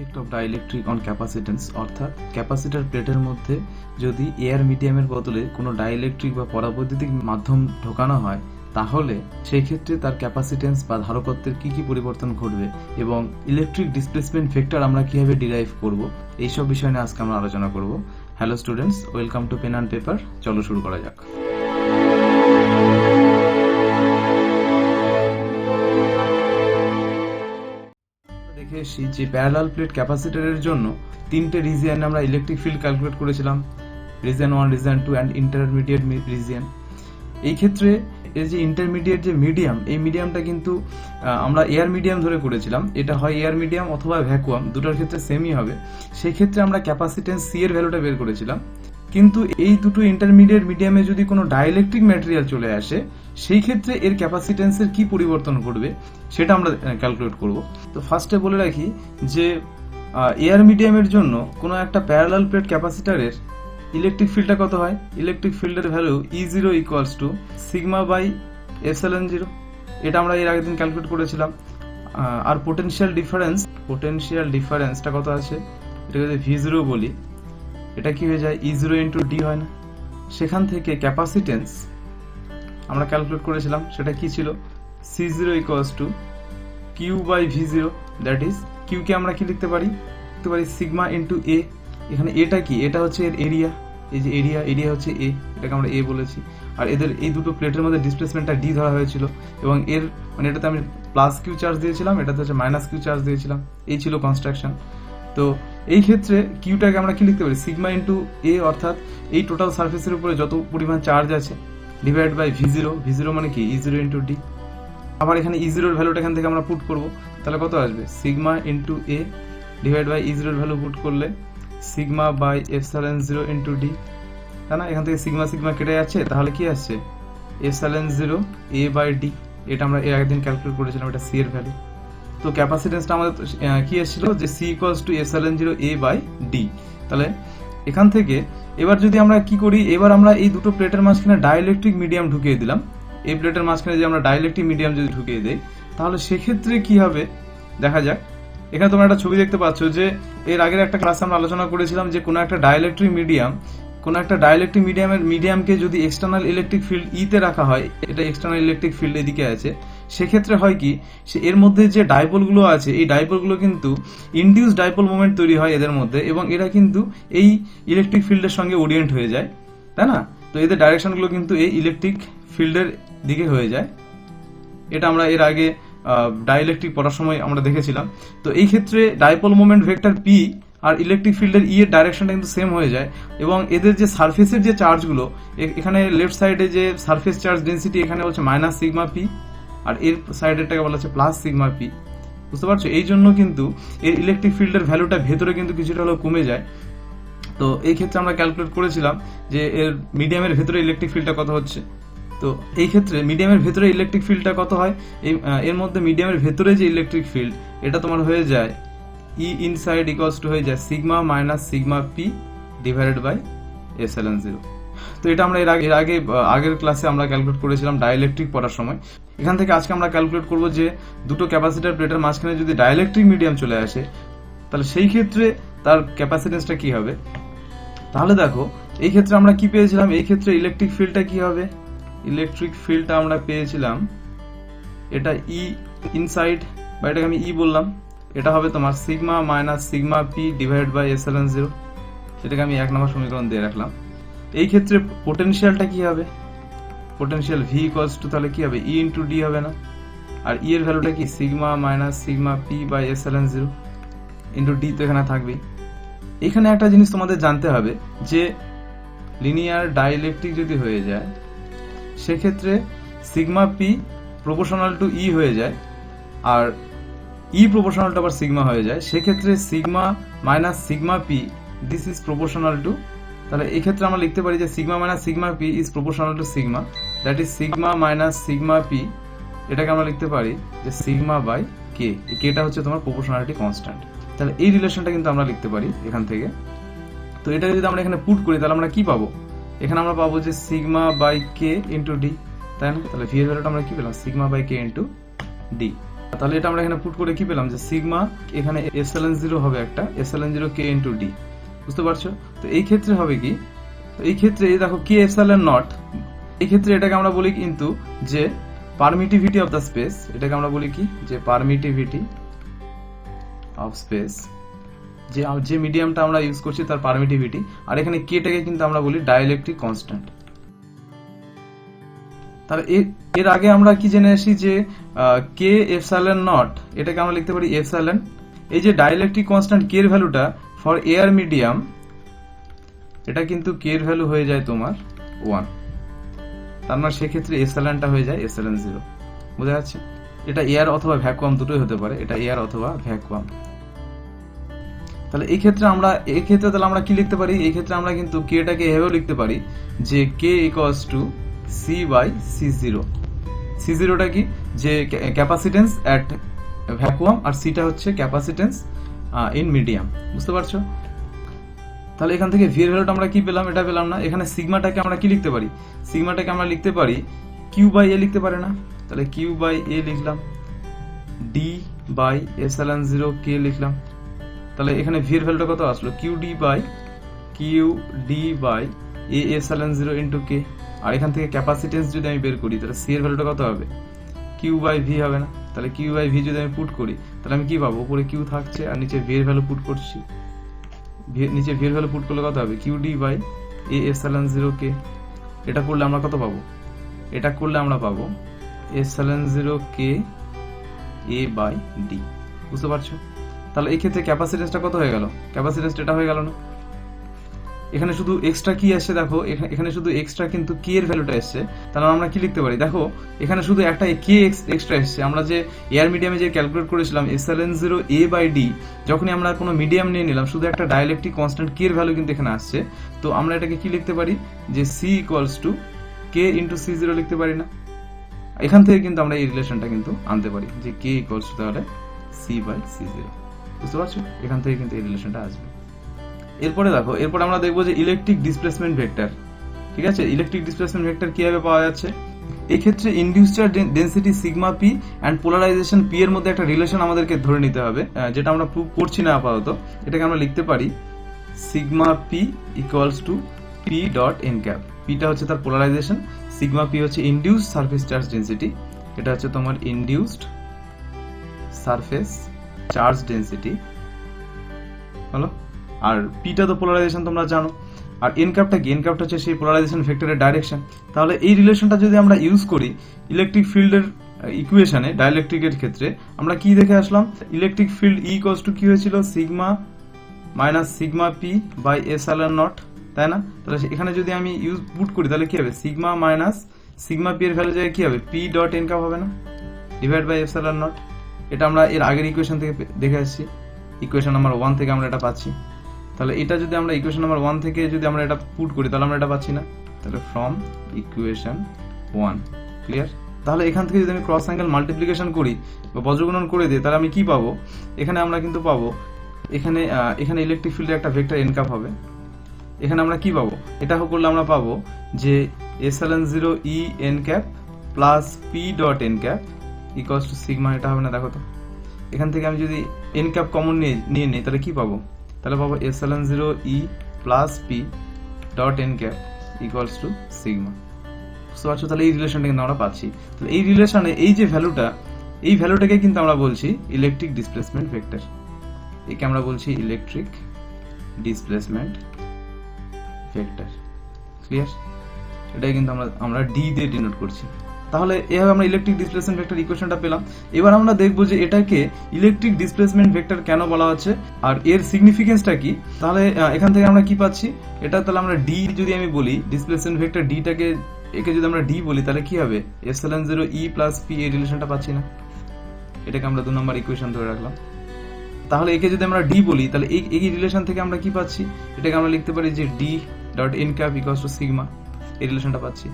Effect of dielectric on capacitance, অর্থাৎ capacitor প্লেটের মধ্যে যদি এয়ার মিডিয়ামের বদলে কোনো ডাইইলেকট্রিক বা পরাবৈদ্যুতিক মাধ্যম ঢোকানো হয় তাহলে সেই ক্ষেত্রে তার ক্যাপাসিটেন্স বা ধারকত্বের কী পরিবর্তন ঘটবে এবং ইলেকট্রিক ডিসপ্লেসমেন্ট ভেক্টর আমরা কীভাবে ডিরাইভ করব, এইসব বিষয় নিয়ে আজকে আমরা আলোচনা করব। Hello students, welcome to pen and paper. চলো শুরু করা যাক। দেখে এসেছি যে প্যারালাল প্লেট ক্যাপাসিটরের জন্য তিনটে রিজিয়নে আমরা ইলেকট্রিক ফিল্ড ক্যালকুলেট করেছিলাম, region 1, region 2 and intermediate region. এই ক্ষেত্রে এই যে ইন্টারমিডিয়েট যে মিডিয়াম, এই মিডিয়ামটা কিন্তু আমরা এয়ার মিডিয়াম ধরে করেছিলাম। এটা হয় এয়ার মিডিয়াম অথবা ভ্যাকুয়াম, দুটোর ক্ষেত্রে সেমই হবে। সেই ক্ষেত্রে আমরা ক্যাপাসিটেন্স সি এর ভ্যালুটা বের করেছিলাম। কিন্তু এই দুটো ইন্টারমিডিয়েট মিডিয়ামে যদি কোনো ডাইইলেকট্রিক ম্যাটেরিয়াল চলে আসে সেই ক্ষেত্রে এর ক্যাপাসিটেন্সের কি পরিবর্তন ঘটবে সেটা আমরা ক্যালকুলেট করব। তো ফার্স্টে বলে রাখি যে এয়ার মিডিয়ামের জন্য কোনো একটা প্যারালাল প্লেট ক্যাপাসিটরের ইলেকট্রিক ফিল্ডটা কত হয়? ইলেকট্রিক ফিল্ডের value E0 equals to sigma by epsilon 0। এটা আমরা এর আগের দিন ক্যালকুলেট করেছিলাম। আর পোটেনশিয়াল ডিফারেন্সটা কত আছে? এটা যদি V0 বলি, এটা কি হয়ে যায়? E0 ইন্টু ডি হয় না? সেখান থেকে ক্যাপাসিটেন্স আমরা ক্যালকুলেট করেছিলাম, সেটা কি ছিল? C0 equals to Q by V0, that is কিউকে আমরা কি লিখতে পারি সিগমা ইন্টু এ। এখানে এটা কি? এটা হচ্ছে এর এরিয়া। এই যে এরিয়া হচ্ছে এ, এটাকে আমরা এ বলেছি। আর এদের এই দুটো প্লেটের মধ্যে ডিসপ্লেসমেন্টটা ডি ধরা হয়েছিল এবং এর মানে এটাতে আমি প্লাস কিউ চার্জ দিয়েছিলাম, এটাতে হচ্ছে মাইনাস কিউ চার্জ দিয়েছিলাম। এই ছিল কনস্ট্রাকশন। তো এই ক্ষেত্রে কিউটাকে আমরা কি লিখতে পারি? সিগমা ইন্টু এ, অর্থাৎ এই টোটাল সার্ফেসের উপরে যত পরিমাণ চার্জ আছে ডিভাইড বাই V0 মানে কি? E0 into D. আবার এখানে E0 এর ভ্যালুটা এখান থেকে আমরা পুট করব, তাহলে কত আসবে? Sigma into A divide by E0 এর ভ্যালু পুট করলে sigma by epsilon 0 into D, তাই না? এখান থেকে সিগমা কেটে যাচ্ছে, তাহলে কি আসছে? Epsilon 0 A by D. এটা আমরা এর আগের দিন ক্যালকুলেট করেছিলাম, এটা সি এর ভ্যালু। তো ক্যাপাসিটেন্সটা আমাদের কি এসেছিল? যে C equals to epsilon 0 A by D. তাহলে এখান থেকে এবার যদি আমরা কি করি, এবার আমরা এই দুটো প্লেটের মাঝখানে ডাইইলেকট্রিক মিডিয়াম ঢুকিয়ে দিলাম। এই প্লেটের মাঝখানে যে আমরা ডাইইলেকট্রিক মিডিয়াম যদি ঢুকিয়ে দেই তাহলে সেক্ষেত্রে কি হবে দেখা যাক। এখানে তোমরা একটা ছবি দেখতে পাচ্ছ যে এর আগের একটা ক্লাসে আমরা আলোচনা করেছিলাম যে কোনো একটা ডাইইলেকট্রিক মিডিয়ামকে যদি এক্সটার্নাল ইলেকট্রিক ফিল্ড ইতে রাখা হয়, এটা এক্সটার্নাল ইলেকট্রিক ফিল্ড এদিকে আছে, সেক্ষেত্রে হয় কি, সে এর মধ্যে যে ডাইপোলগুলো আছে এই ডাইপোলগুলো কিন্তু ইনডিউস ডাইপোল মোমেন্ট তৈরি হয় এদের মধ্যে এবং এরা কিন্তু এই ইলেকট্রিক ফিল্ডের সঙ্গে ওরিয়েন্ট হয়ে যায়, তাই না? তো এদের ডাইরেকশনগুলো কিন্তু এই ইলেকট্রিক ফিল্ডের দিকে হয়ে যায়। এটা আমরা এর আগে ডাইইলেকট্রিক পড়ার সময় আমরা দেখেছিলাম। তো এই ক্ষেত্রে dipole moment vector P R electric ফিল্ডের ই এর ডাইরেকশনটা কিন্তু সেম হয়ে যায় এবং এদের যে সারফেসের যে চার্জগুলো, এখানে লেফট সাইডে যে সারফেস চার্জ ডেন্সিটি এখানে বলছে মাইনাস সিগমা পি আর এর সাইডেরটাকে বলা হচ্ছে প্লাস সিগমা পি। বুঝতে পারছো? এই জন্য কিন্তু এর ইলেকট্রিক ফিল্ডের ভ্যালুটা ভেতরে কিন্তু কিছুটা হলেও কমে যায়। তো এই ক্ষেত্রে আমরা ক্যালকুলেট করেছিলাম যে এর মিডিয়ামের ভেতরে ইলেকট্রিক ফিল্ডটা কত হচ্ছে। তো এই ক্ষেত্রে মিডিয়ামের ভেতরে ইলেকট্রিক ফিল্ডটা কত হয়? এর মধ্যে মিডিয়ামের ভেতরে যে ইলেকট্রিক ফিল্ড এটা তোমার হয়ে যায় ই ইনসাইড ইকুয়ালস টু হয়ে যায় sigma minus sigma P divided by epsilon 0। তো এটা আমরা আগের ক্লাসে আমরা ক্যালকুলেট করেছিলাম ডাইইলেকট্রিক পড়ার সময়। এখান থেকে আজকে আমরা ক্যালকুলেট করব যে দুটো ক্যাপাসিটর প্লেটের মাঝখানে যদি ডাইইলেকট্রিক মিডিয়াম চলে আসে তাহলে সেই ক্ষেত্রে তার ক্যাপাসিটেন্সটা কি হবে। তাহলে দেখো এই ক্ষেত্রে আমরা কি পেয়েছিলাম? এই ক্ষেত্রে ইলেকট্রিক ফিল্ডটা কি হবে? ইলেকট্রিক ফিল্ডটা আমরা পেয়েছিলাম এটা ই ইনসাইড, বা এটাকে আমি ই বললাম, এটা হবে তোমার sigma minus sigma P divide by epsilon 0। এটাকে আমি 1 নম্বর সমীকরণ দিয়ে রাখলাম। এই ক্ষেত্রে পোটেনশিয়ালটা কি হবে? পোটেনশিয়াল ভি ইকুয়ালস টু তাহলে কি হবে? ই ইন্টু ডি হবে না? আর ই এর ভ্যালুটা কি? Sigma minus sigma P by epsilon 0 into D, তো এখানে থাকবেই। এখানে একটা জিনিস তোমাদের জানতে হবে যে লিনিয়ার ডাইইলেকট্রিক যদি হয়ে যায় সেক্ষেত্রে সিগমা পি প্রপোর্শনাল টু ই হয়ে যায় আর ই প্রপোর্শনাল টু আবার সিগমা হয়ে যায়। সেক্ষেত্রে sigma minus sigma P this is proportional to, তাহলে এই ক্ষেত্রে আমরা লিখতে পারি যে sigma minus sigma P is proportional to sigma, that is sigma minus sigma P. এটাকে আমরা লিখতে পারি যে সিগমা বাই কে। এই কেটা হচ্ছে তোমার প্রপোর্শনালিটি কনস্ট্যান্ট। তাহলে এই রিলেশনটা কিন্তু আমরা লিখতে পারি এখান থেকে। তো এটা যদি আমরা এখানে পুট করি তাহলে আমরা কি পাবো? এখানে আমরা পাবো যে sigma by K into D, তাই না? তাহলে ভি এর ভ্যালুটা আমরা কি পেলাম? Sigma by K into D. তাহলে এটা আমরা এখানে পুট করে কি পেলাম যে সিগমা এখানে এপসাইলন 0 হবে একটা এপসাইলন 0 কে ইনটু ডি, বুঝতে পারছো? তো এই ক্ষেত্রে হবে কি, তো এই ক্ষেত্রে দেখো কে এপসাইলন নট, এই ক্ষেত্রে এটাকে আমরা বলি কিন্তু যে পারমিটিভিটি অফ দ্য স্পেস, এটাকে আমরা বলি কি যে পারমিটিভিটি অফ স্পেস, যে মিডিয়ামটা আমরা ইউজ করছি তার পারমিটিভিটি। আর এখানে কেটাকে কিন্তু আমরা বলি ডাইইলেকট্রিক কনস্ট্যান্ট। তাহলে এর আগে আমরা কি জেনে আসি যে কে এপসাইলন নট এটাকে আমরা লিখতে পারি এপসাইলন, এই যে ডাইইলেকট্রিক কনস্ট্যান্ট কে এর ভ্যালুটা ফর এয়ার মিডিয়াম, এটা কিন্তু কে এর ভ্যালু হয়ে যায় তোমার 1, তার মানে সেক্ষেত্রে এপসাইলনটা হয়ে যায় এপসাইলন 0, বোঝা যাচ্ছে? এটা এয়ার অথবা ভ্যাকুয়াম দুটোই হতে পারে, এটা এয়ার অথবা ভ্যাকুয়াম। তাহলে এই ক্ষেত্রে তাহলে আমরা কি লিখতে পারি, এই ক্ষেত্রে আমরা কিন্তু কেটাকে এভাবেও লিখতে পারি যে K equals to C by C zero. C জিরোটা কি যে ক্যাপাসিটেন্স অ্যাট ভ্যাকুয়াম, আর সিটা হচ্ছে ক্যাপাসিটেন্স ইন মিডিয়াম, বুঝতে পারছো? তাহলে এখান থেকে ভি এর ভ্যালুটা আমরা কি পেলাম, এটা পেলাম না। এখানে সিগমাটাকে আমরা কি লিখতে পারি, সিগমাটাকে আমরা লিখতে পারি কিউ বাই এ লিখতে পারে না, তাহলে কিউ বাই এ লিখলাম, ডি বাই এপসাইলন 0 কে লিখলাম। তাহলে এখানে ভি এর ভ্যালুটা কত আসলো, Q D by A epsilon 0 into K. আর এখান থেকে ক্যাপাসিটেন্স যদি আমি বের করি তাহলে সি এর ভ্যালুটা কত হবে, কিউ বাই ভি হবে না? তাহলে কিউ বাই ভি যদি আমি পুট করি তাহলে আমি কি পাবো, উপরে কিউ থাকছে আর নিচে ভি এর ভ্যালু পুট করছি, নিচে ভি এর ভ্যালু পুট করলে কত হবে, Q D by A epsilon 0 K. এটা করলে আমরা কত পাবো, এটা করলে আমরা পাবো epsilon 0 K A by D, বুঝতে পারছো? তাহলে এই ক্ষেত্রে ক্যাপাসিটেন্সটা কত হয়ে গেল, ক্যাপাসিটেন্স এটা হয়ে গেল না? এখানে শুধু এক্সট্রা কি আসছে দেখো, এখানে শুধু এক্সট্রা কিন্তু কে এর ভ্যালুটা আসছে। তাহলে আমরা কি লিখতে পারি, দেখো এখানে শুধু একটা কে এক্সট্রা আসছে। আমরা যে এয়ার মিডিয়ামে যে ক্যালকুলেট করেছিলাম এপসাইলন 0 এ বাই ডি, যখনই আমরা কোনো মিডিয়াম নিয়ে নিলাম শুধু একটা ডাইইলেকট্রিক কনস্ট্যান্ট কে এর ভ্যালু কিন্তু এখানে আসছে। তো আমরা এটাকে কি লিখতে পারি যে C equals to K into C zero লিখতে পারি না? এখান থেকে কিন্তু আমরা এই রিলেশনটা কিন্তু আনতে পারি যে কে ইকুয়ালস টু তাহলে সি বাই সি জিরো, বুঝতে পারছো? এখান থেকে কিন্তু এই রিলেশনটা আসবে। এরপরে দেখো, এরপরে আমরা দেখবো যে ইলেকট্রিক ডিসপ্লেসমেন্ট ভেক্টর, ঠিক আছে? ইলেকট্রিক ডিসপ্লেসমেন্ট ভেক্টর কিভাবে পাওয়া যাচ্ছে, এই ক্ষেত্রে induced charge density sigma P and polarization P এর মধ্যে একটা রিলেশন আমাদেরকে ধরে নিতে হবে, যেটা আমরা প্রুভ করছি না আপাতত। এটাকে আমরা লিখতে পারি sigma P equals two P dot N cap. পিটা হচ্ছে তার পোলারাইজেশন, সিগমা পি হচ্ছে ইনডিউসড সারফেস চার্জ ডেনসিটি, এটা হচ্ছে তোমার ইনডিউসড সারফেস চার্জ ডেনসিটি হলো। আর পিটা তো পোলারাইজেশন তোমরা জানো, আর এন ক্যাপটা কি, এন ক্যাপটা হচ্ছে সেই পোলারাইজেশন ভেক্টরের ডাইরেকশন। তাহলে এই রিলেশনটা যদি আমরা ইউজ করি ইলেকট্রিক ফিল্ডের ইকুয়েশনে, ডাইইলেকট্রিকের ক্ষেত্রে আমরা কি দেখে আসলাম, electric field E equals to কি হয়েছিল, sigma minus sigma P by epsilon naught, তাই না? তাহলে এখানে যদি আমি ইউজ পুট করি তাহলে কি হবে, সিগমা মাইনাস সিগমা পি এর ভ্যালু জায়গায় কি হবে, পি ডট এন ক্যাপ হবে না, ডিভাইড বাই এপসাইলন নট। এটা আমরা এর আগের ইকুয়েশন থেকে দেখে আসছি, ইকুয়েশন নাম্বার 1 থেকে আমরা এটা পাচ্ছি। তাহলে এটা যদি আমরা ইকুয়েশন নাম্বার 1 থেকে যদি আমরা এটা পুট করি তাহলে আমরা এটা পাচ্ছি না, তাহলে ফ্রম ইকুয়েশন 1, ক্লিয়ার? তাহলে এখান থেকে যদি আমি ক্রস অ্যাঙ্গেল মাল্টিপ্লিকেশন করি বা বজ্রগুণন করে দিই তাহলে আমি কি পাবো, এখানে আমরা কিন্তু পাবো এখানে ইলেকট্রিক ফিল্ডের একটা ভেক্টর এন ক্যাপ হবে। এখানে আমরা কি পাবো, এটা করলে আমরা পাবো যে epsilon 0 E N cap plus P dot N cap equals to sigma, এটা হবে না? দেখো তো এখান থেকে আমি যদি এন ক্যাপ কমন নিয়ে নিই তাহলে কি পাবো, তাহলে পাবো epsilon 0 E plus P dot N cap equals to sigma, বুঝতে পারছো? তাহলে এই রিলেশনটা কিন্তু আমরা পাচ্ছি। তাহলে এই রিলেশনে এই যে ভ্যালুটা, এই ভ্যালুটাকে কিন্তু আমরা বলছি ইলেকট্রিক ডিসপ্লেসমেন্ট ভেক্টর, একে আমরা বলছি ইলেকট্রিক ডিসপ্লেসমেন্ট ভেক্টর, ক্লিয়ার? এটাই কিন্তু আমরা ডি দিয়ে ডিনোট করছি। তাহলে এভাবে আমরা ইলেকট্রিক ডিসপ্লেসমেন্ট ভেক্টর ইকুয়েশনটা পেলাম। এবার আমরা দেখবো যে এটাকে ইলেকট্রিক ডিসপ্লেসমেন্ট ভেক্টর কেন বলা হচ্ছে আর এর সিগনিফিকেন্সটা কি। তাহলে এখান থেকে আমরা কি পাচ্ছি, এটা তাহলে আমরা ডি যদি আমি বলি ডিসপ্লেসমেন্ট ভেক্টর ডিটাকে, একে যদি আমরা ডি বলি তাহলে কি হবে, এপসাইলন 0 ই প্লাস পি এই রিলেশনটা পাচ্ছি না, এটাকে আমরা 2 নম্বর ইকুয়েশন ধরে রাখলাম। তাহলে একে যদি আমরা ডি বলি তাহলে এই রিলেশন থেকে আমরা কি পাচ্ছি, এটাকে আমরা লিখতে পারি যে D dot N cap equals to sigma, এই রিলেশনটা পাচ্ছি।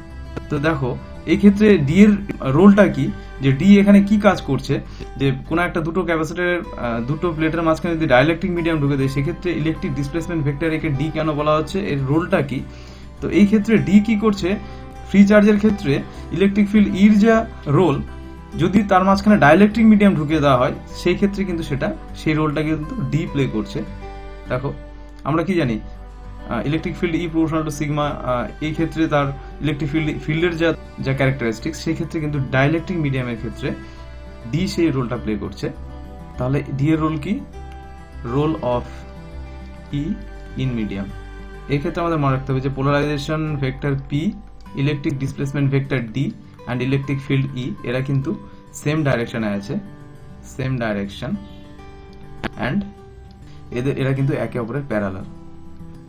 তো দেখো এই ক্ষেত্রে ডি এর রোলটা কি, যে ডি এখানে কি কাজ করছে, যে কোনো একটা দুটো ক্যাপাসিটরের দুটো প্লেটের মাঝখানে যদি ডাইইলেকট্রিক মিডিয়াম ঢুকে দেয় সেক্ষেত্রে ইলেকট্রিক ডিসপ্লেসমেন্ট ভেক্টর একে ডি কেন বলা হচ্ছে, এর রোলটা কি। তো এই ক্ষেত্রে ডি কি করছে, ফ্রি চার্জের ক্ষেত্রে ইলেকট্রিক ফিল্ড ইর যা রোল যদি তার মাঝখানে ডাইইলেকট্রিক মিডিয়াম ঢুকিয়ে দেওয়া হয় সেই ক্ষেত্রে কিন্তু সেই রোলটা কিন্তু ডি প্লে করছে। দেখো আমরা কি জানি, electric field E proportional to sigma, এই ক্ষেত্রে তার ইলেকট্রিক ফিল্ডের যা ক্যারেক্টারিস্টিক্স সেই ক্ষেত্রে কিন্তু ডাইইলেকট্রিক মিডিয়ামের ক্ষেত্রে ডি সেই রোলটা প্লে করছে। তাহলে ডি এর রোল কি? Role of E in medium. এই ক্ষেত্রে আমাদের মনে রাখতে হবে যে polarization vector P, electric displacement vector D and electric field E এরা কিন্তু সেম ডাইরেকশনে আছে, সেম ডাইরেকশন, অ্যান্ড এরা কিন্তু একে অপরের প্যারালাল।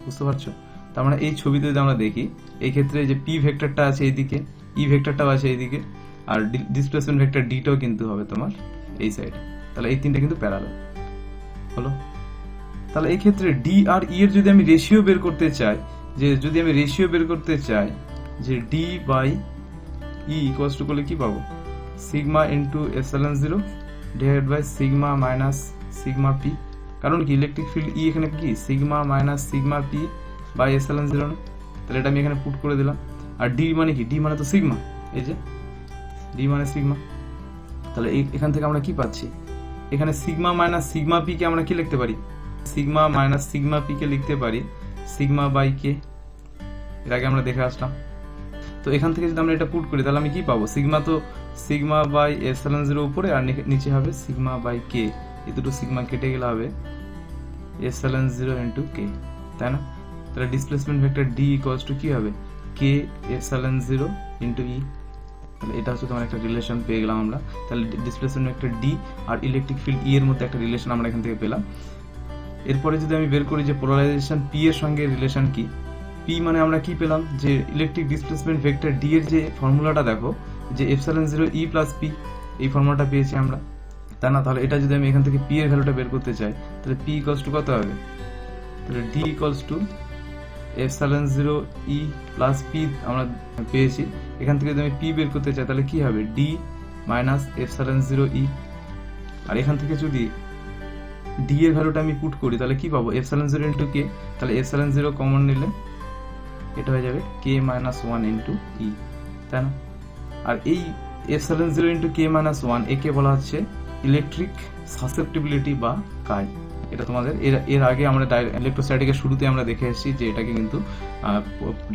বুঝতে পারছো? তার মানে এই ছবিতে যদি আমরা দেখি, এই ক্ষেত্রে যে পি ভেক্টরটা আছে এইদিকে, ই ভেক্টরটাও আছে এইদিকে, আর ডিসপ্লেসমেন্ট ভেক্টর ডিটাও কিন্তু হবে তোমার এই সাইডে। তাহলে এই তিনটা কিন্তু প্যারালাল হলো। তাহলে এই ক্ষেত্রে ডি আর ই এর যদি আমি রেশিও বের করতে চাই, যে D by E equals to করলে কি পাবো? Sigma into epsilon 0 divide by sigma minus sigma P. কারণ কি ইলেকট্রিক ফিল্ড ই এখানে কি sigma minus sigma P by epsilon 0 না? তাহলে এটা আমি এখানে পুট করে দিলাম। আর ডি মানে কি? ডি মানে তো সিগমা, এই যে ডি মানে সিগমা। তাহলে এখান থেকে আমরা কি পাচ্ছি? এখানে sigma minus sigma P K আমরা কি লিখতে পারি? Sigma minus sigma P K লিখতে পারি সিগমা বাই কে। এর আগে আমরা দেখে আসলাম। তো এখান থেকে যদি আমরা এটা পুট করি তাহলে আমি কি পাবো? সিগমা তো সিগমা বাই এপসাইলন 0 উপরে, আর নিচে হবে সিগমা বাই কে। এই দুটো সিগমা কেটে গেলে হবে এপসাইলন 0 ইন্টু কে, তাই না? তাহলে displacement vector D equals to কি হবে? কে এপসাইলন 0 ইন্টু ই। তাহলে এটা হচ্ছে তোমার একটা রিলেশন পেয়ে গেলাম আমরা। তাহলে ডিসপ্লেসমেন্ট ভেক্টর ডি আর ইলেকট্রিক ফিল্ড ই এর মধ্যে একটা রিলেশন আমরা এখান থেকে পেলাম। এরপরে যদি আমি বের করি যে পোলারাইজেশন পি এর সঙ্গে রিলেশন কি, পি মানে আমরা কি পেলাম? যে ইলেকট্রিক ডিসপ্লেসমেন্ট ভেক্টর ডি এর যে ফর্মুলাটা দেখো, যে এপসাইলন 0 ই প্লাস পি, এই ফর্মুলাটা পেয়েছি আমরা, তাই না? তাহলে এটা যদি আমি এখান থেকে পি এর ভ্যালুটা বের করতে চাই তাহলে পি ইকুয়ালস টু কত হবে? তাহলে D equals to epsilon 0 E plus P আমরা পেয়েছি। এখান থেকে যদি আমি পি বের করতে চাই তাহলে কি হবে? ডি মাইনাস এপসাইলন 0 ই। আর এখান থেকে যদি ডি এর ভ্যালুটা আমি পুট করি তাহলে কি পাবো? Epsilon 0 into k. তাহলে এপসাইলন 0 কমন নিলে এটা হয়ে যাবে কে মাইনাস 1 ইন্টু ই, তাই না? আর এই এপসাইলন 0 ইন্টু কে মাইনাস 1 একে বলা হচ্ছে ইলেকট্রিক সাসেপ্টিবিলিটি বা কাই। এটা তোমাদের এর আগে আমরা ইলেকট্রোস্ট্যাটিকের শুরুতে আমরা দেখে এসেছি যে এটাকে কিন্তু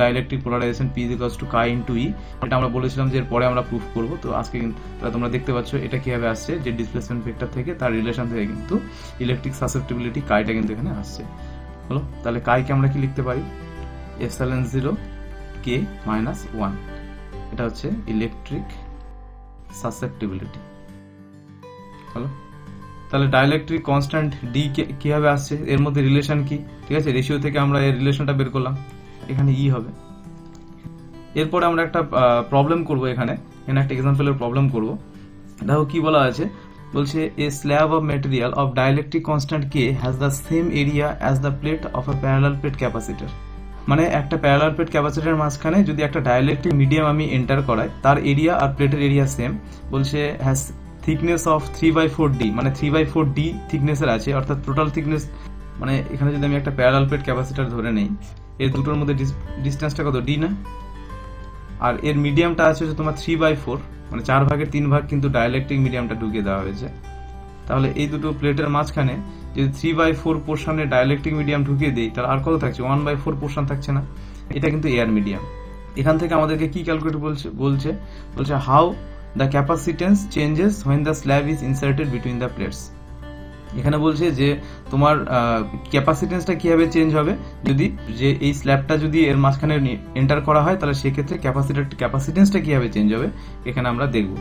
dielectric polarisation P equals to chi into E, এটা আমরা বলেছিলাম যে এরপরে আমরা প্রুফ করব। তো আজকে কিন্তু তোমরা দেখতে পাচ্ছ এটা কিভাবে আসছে, যে ডিসপ্লেসমেন্ট ভেক্টর থেকে তার রিলেশন থেকে কিন্তু ইলেকট্রিক সাসেপ্টিবিলিটি কাইটা কিন্তু এখানে আসছে। হলো, তাহলে কাইকে আমরা কি লিখতে পারি? এপসাইলন 0 কে মাইনাস 1, এটা হচ্ছে ইলেকট্রিক সাসেপ্টিবিলিটি। হলো, তাহলে ডাইইলেকট্রিক কনস্ট্যান্ট ডি কিভাবে আসছে, এর মধ্যে রিলেশন কি? ঠিক আছে, রেশিও থেকে আমরা এর রিলেশনটা বের করলাম, এখানে ই হবে। এরপরে আমরা একটা প্রবলেম করব, এখানে একটা এক্সাম্পলের প্রবলেম করব। দেখো কি বলা আছে, বলছে a slab of material of dielectric constant K has the same area as the plate of a parallel plate capacitor. মানে একটা প্যারালাল প্লেট ক্যাপাসিটরের মাঝখানে যদি একটা ডাইইলেকট্রিক মিডিয়াম আমি এন্টার করাই, তার এরিয়া আর প্লেটের এরিয়া সেম। বলছে হ্যাজ থিকনেস অফ 3/4D, মানে 3/4D থিকনেসের আছে, অর্থাৎ টোটাল থিকনেস। মানে এখানে যদি আমি একটা প্যারালাল প্লেট ক্যাপাসিটর ধরে নেই, এর দুটোর মধ্যে ডিস্টেন্সটা কত? ডি না? আর এর মিডিয়ামটা আছে তোমার 3/4, মানে 4 ভাগের 3 ভাগ কিন্তু ডাইইলেকট্রিক মিডিয়ামটা ঢুকিয়ে দেওয়া হয়েছে। তাহলে এই দুটো প্লেটের মাঝখানে যদি 3/4 পোর্শনে ডাইইলেকট্রিক মিডিয়াম ঢুকিয়ে দিই, তাহলে আর কত থাকছে? 1/4 পোর্শন থাকছে না? এটা কিন্তু এয়ার মিডিয়াম। এখান থেকে আমাদেরকে কি ক্যালকুলেট বলছে how the capacitance changes when the slab is inserted between the plates. এখানে বলছে যে তোমার ক্যাপাসিটেন্সটা কিভাবে চেঞ্জ হবে যদি যে এই স্ল্যাবটা যদি এর মাঝখানে এন্টার করা হয়, তাহলে সেক্ষেত্রে ক্যাপাসিটেন্সটা কিভাবে চেঞ্জ হবে এখানে আমরা দেখব।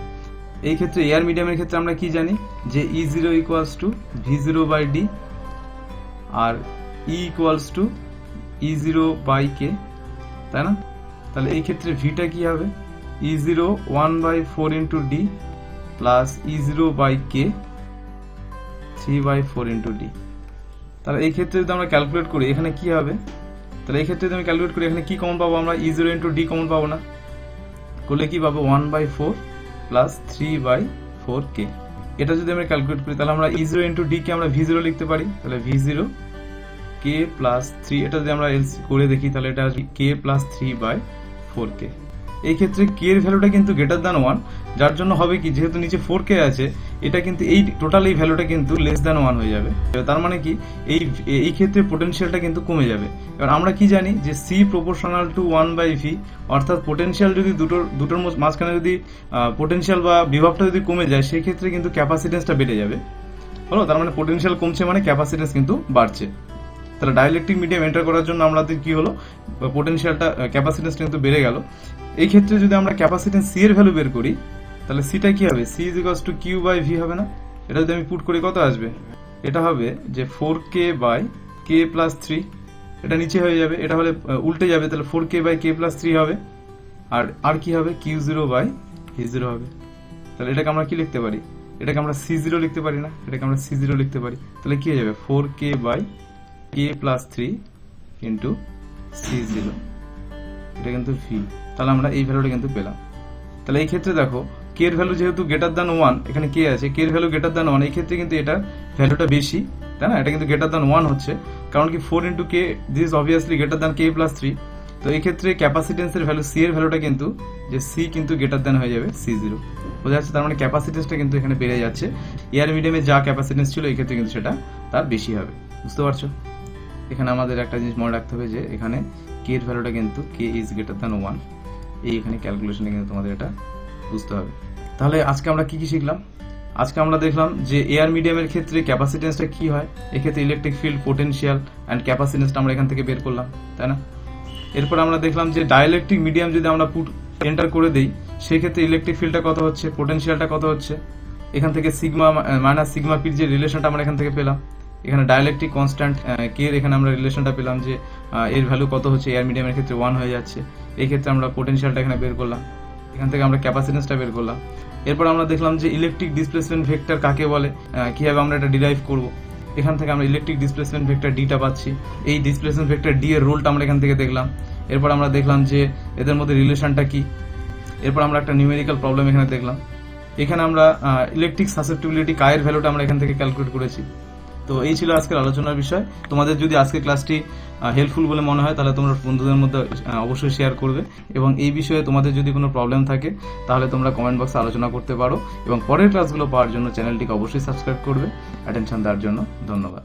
এই ক্ষেত্রে এয়ার মিডিয়ামের ক্ষেত্রে আমরা কি জানি, যে E0 equals to V0 by D, আর E equals to E0 by K, তাই না? তাহলে এই ক্ষেত্রে ভিটা কি হবে? E0 1/4 into D plus E0 by K 3/4 into D. তাহলে এই ক্ষেত্রে যদি আমরা ক্যালকুলেট করি এখানে কি হবে? তাহলে এই ক্ষেত্রে যদি আমি ক্যালকুলেট করি এখানে কি কমন পাবো আমরা? E0 ইন্টু ডি কমন পাবো না, করলে কি পাবো? 1/4 প্লাস 3/4 কে। এটা যদি আমরা ক্যালকুলেট করি তাহলে আমরা E0 ইন্টু ডি কে আমরা V0 লিখতে পারি, তাহলে V0 কে প্লাস 3। এটা যদি আমরা এলসি করে দেখি তাহলে এটা কে প্লাস 3/4 কে। এই ক্ষেত্রে কে এর ভ্যালুটা কিন্তু গ্রেটার দ্যান 1, যার জন্য হবে কি, যেহেতু নিচে 4k আছে, এটা কিন্তু এই টোটাল এই ভ্যালুটা কিন্তু লেস দ্যান 1 হয়ে যাবে। তার মানে কি এই ক্ষেত্রে পোটেনশিয়ালটা কিন্তু কমে যাবে। এবার আমরা কি জানি যে সি প্রপোর্শনাল টু 1/v, অর্থাৎ পোটেনশিয়াল যদি দুটোর মাঝখানে যদি পোটেনশিয়াল বা বিভবটা যদি কমে যায়, সেই ক্ষেত্রে কিন্তু ক্যাপাসিটেন্সটা বেড়ে যাবে। হলো, তার মানে পোটেনশিয়াল কমছে মানে ক্যাপাসিটেন্স কিন্তু বাড়ছে। তাহলে ডাইইলেকট্রিক মিডিয়াম এন্টার করার জন্য আমাদের কি হলো, পোটেনশিয়ালটা ক্যাপাসিটেন্সটা কিন্তু বেড়ে গেল। এই ক্ষেত্রে যদি আমরা ক্যাপাসিটেন্স সি এর ভ্যালু বের করি, তাহলে সিটা কি হবে, C is equals to Q by V হবে না? এটা যদি আমি পুট করি কত আসবে, এটা হবে যে 4k বাই কে প্লাস 3, এটা নিচে হয়ে যাবে, এটা হলে উল্টে যাবে, তাহলে 4k বাই কে প্লাস 3 হবে, আর কি হবে, Q0 বাই V0 হবে। তাহলে এটাকে আমরা কি লিখতে পারি, এটাকে আমরা C0 লিখতে পারি না, এটাকে আমরা C0 লিখতে পারি। তাহলে কি হয়ে যাবে, 4k by k plus 3 into C0, এটা কিন্তু V। তাহলে আমরা এই ভ্যালুটা কিন্তু পেলাম। তাহলে এই ক্ষেত্রে দেখো, কে এর ভ্যালু যেহেতু গ্রেটার দ্যান 1, এখানে কে আছে, কে এর ভ্যালু গ্রেটার দ্যান 1, এই ক্ষেত্রে কিন্তু এটা ভ্যালুটা বেশি, তাই না? এটা কিন্তু গ্রেটার দ্যান 1 হচ্ছে, কারণ কি 4 into k, this is obviously greater than k plus 3। তো এই ক্ষেত্রে ক্যাপাসিটেন্সের ভ্যালু সি এর ভ্যালুটা কিন্তু, যে সি কিন্তু গ্রেটার দ্যান হয়ে যাবে C0, বোঝা যাচ্ছে? তার মানে ক্যাপাসিটেন্সটা কিন্তু এখানে বেড়ে যাচ্ছে। এয়ার মিডিয়ামে যা ক্যাপাসিটেন্স ছিল, এই ক্ষেত্রে কিন্তু সেটা তার বেশি হবে, বুঝতে পারছো? এখানে আমাদের একটা জিনিস মনে রাখতে হবে, যে এখানে কে এর ভ্যালুটা কিন্তু কে ইজ গ্রেটার দ্যান 1, এই এখানে ক্যালকুলেশনে কিন্তু তোমাদের এটা বুঝতে হবে। তাহলে আজকে আমরা কি কি শিখলাম? আজকে আমরা দেখলাম যে এয়ার মিডিয়ামের ক্ষেত্রে ক্যাপাসিটেন্সটা কি হয়, এক্ষেত্রে ইলেকট্রিক ফিল্ড, পোটেনশিয়াল অ্যান্ড ক্যাপাসিটেন্সটা আমরা এখান থেকে বের করলাম, তাই না? এরপর আমরা দেখলাম যে ডাইইলেকট্রিক মিডিয়াম যদি আমরা এন্টার করে দেই, সেই ক্ষেত্রে ইলেকট্রিক ফিল্ডটা কত হচ্ছে, পোটেনশিয়ালটা কত হচ্ছে, এখান থেকে সিগমা মাইনাস সিগমা পির যে রিলেশনটা আমরা এখান থেকে পেলাম, এখানে ডাইইলেকট্রিক কনস্ট্যান্ট কে এর এখানে আমরা রিলেশনটা পেলাম, যে এর ভ্যালু কত হচ্ছে, এয়ার মিডিয়ামের ক্ষেত্রে 1 হয়ে যাচ্ছে। এই ক্ষেত্রে আমরা পোটেনশিয়ালটা এখানে বের করলাম, এখান থেকে আমরা ক্যাপাসিটেন্সটা বের করলাম। এরপর আমরা দেখলাম যে ইলেকট্রিক ডিসপ্লেসমেন্ট ভেক্টর কাকে বলে, কিভাবে আমরা এটা ডিরাইভ করব। এখান থেকে আমরা ইলেকট্রিক ডিসপ্লেসমেন্ট ভেক্টর ডিটা পাচ্ছি, এই ডিসপ্লেসমেন্ট ভেক্টর ডি এর রোলটা আমরা এখান থেকে দেখলাম। এরপর আমরা দেখলাম যে এদের মধ্যে রিলেশনটা কি। এরপর আমরা একটা নিউমেরিক্যাল প্রবলেম এখানে দেখলাম। এখানে আমরা ইলেকট্রিক সাসেপ্টিবিলিটি কায়ের ভ্যালুটা আমরা এখান থেকে ক্যালকুলেট করেছি। তো এই ছিল আজকের আলোচনার বিষয়। তোমাদের যদি আজকের ক্লাসটি হেল্পফুল বলে মনে হয়, তাহলে তোমরা বন্ধুদের মধ্যে অবশ্যই শেয়ার করবে, এবং এই বিষয়ে তোমাদের যদি কোনো প্রবলেম থাকে, তাহলে তোমরা কমেন্ট বক্সে আলোচনা করতে পারো, এবং পরের ক্লাসগুলো পাওয়ার জন্য চ্যানেলটিকে অবশ্যই সাবস্ক্রাইব করবে। অ্যাটেনশন দেওয়ার জন্য ধন্যবাদ।